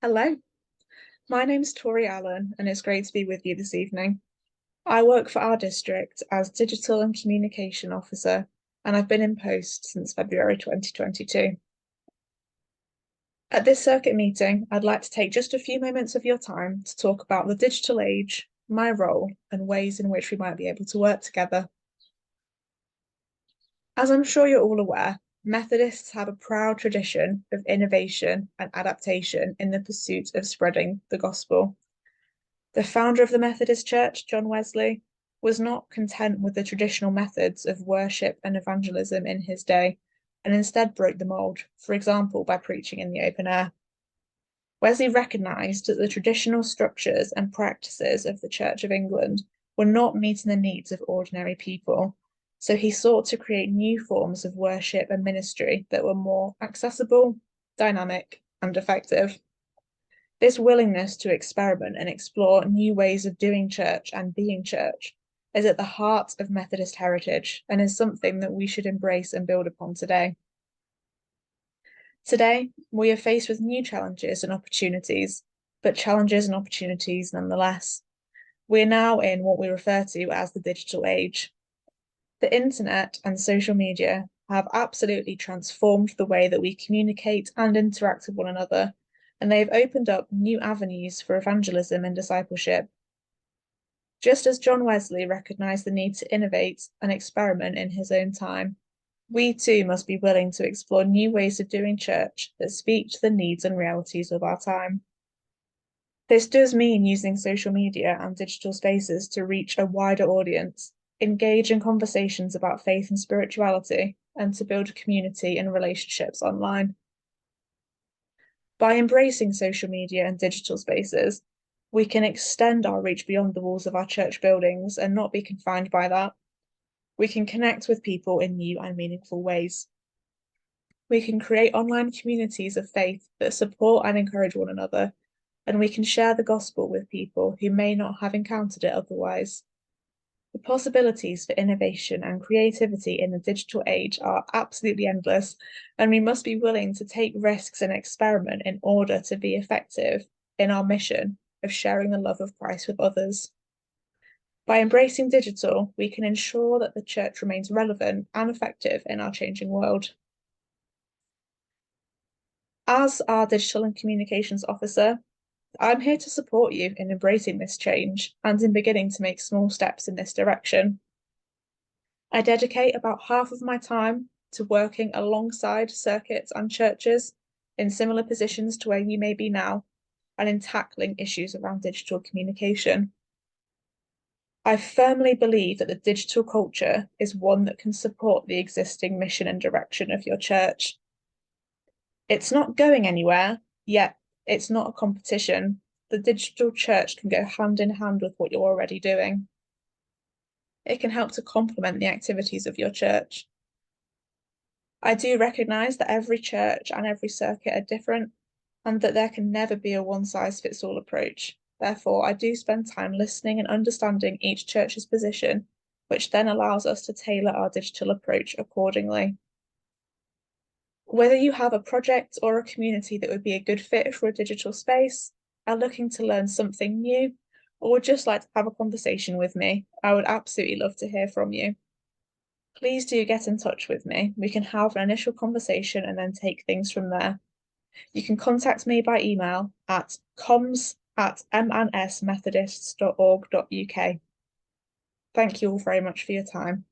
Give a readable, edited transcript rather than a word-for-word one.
Hello, my name's Tori Allen, and it's great to be with you this evening. I work for our district as Digital and Communication Officer, and I've been in post since February 2022. At this circuit meeting, I'd like to take just a few moments of your time to talk about the digital age, my role, and ways in which we might be able to work together. As I'm sure you're all aware, Methodists have a proud tradition of innovation and adaptation in the pursuit of spreading the gospel. The founder of the Methodist Church, John Wesley, was not content with the traditional methods of worship and evangelism in his day, and instead broke the mold, for example, by preaching in the open air. Wesley recognised that the traditional structures and practices of the Church of England were not meeting the needs of ordinary people, so he sought to create new forms of worship and ministry that were more accessible, dynamic, and effective. This willingness to experiment and explore new ways of doing church and being church is at the heart of Methodist heritage and is something that we should embrace and build upon today. Today, we are faced with new challenges and opportunities, but challenges and opportunities nonetheless. We are now in what we refer to as the digital age. The internet and social media have absolutely transformed the way that we communicate and interact with one another, and they've opened up new avenues for evangelism and discipleship. Just as John Wesley recognised the need to innovate and experiment in his own time, we too must be willing to explore new ways of doing church that speak to the needs and realities of our time. This does mean using social media and digital spaces to reach a wider audience, engage in conversations about faith and spirituality, and to build a community and relationships online. By embracing social media and digital spaces, we can extend our reach beyond the walls of our church buildings and not be confined by that. We can connect with people in new and meaningful ways. We can create online communities of faith that support and encourage one another, and we can share the gospel with people who may not have encountered it otherwise. The possibilities for innovation and creativity in the digital age are absolutely endless, and we must be willing to take risks and experiment in order to be effective in our mission of sharing the love of Christ with others. By embracing digital, we can ensure that the church remains relevant and effective in our changing world. As our Digital and Communications Officer, I'm here to support you in embracing this change and in beginning to make small steps in this direction. I dedicate about half of my time to working alongside circuits and churches in similar positions to where you may be now, and in tackling issues around digital communication. I firmly believe that the digital culture is one that can support the existing mission and direction of your church. It's not going anywhere, yet it's not a competition. The digital church can go hand in hand with what you're already doing. It can help to complement the activities of your church. I do recognise that every church and every circuit are different, and that there can never be a one-size-fits-all approach. Therefore, I do spend time listening and understanding each church's position, which then allows us to tailor our digital approach accordingly. Whether you have a project or a community that would be a good fit for a digital space, are looking to learn something new, or would just like to have a conversation with me, I would absolutely love to hear from you. Please do get in touch with me. We can have an initial conversation and then take things from there. You can contact me by email at comms@mnsmethodists.org.uk. Thank you all very much for your time.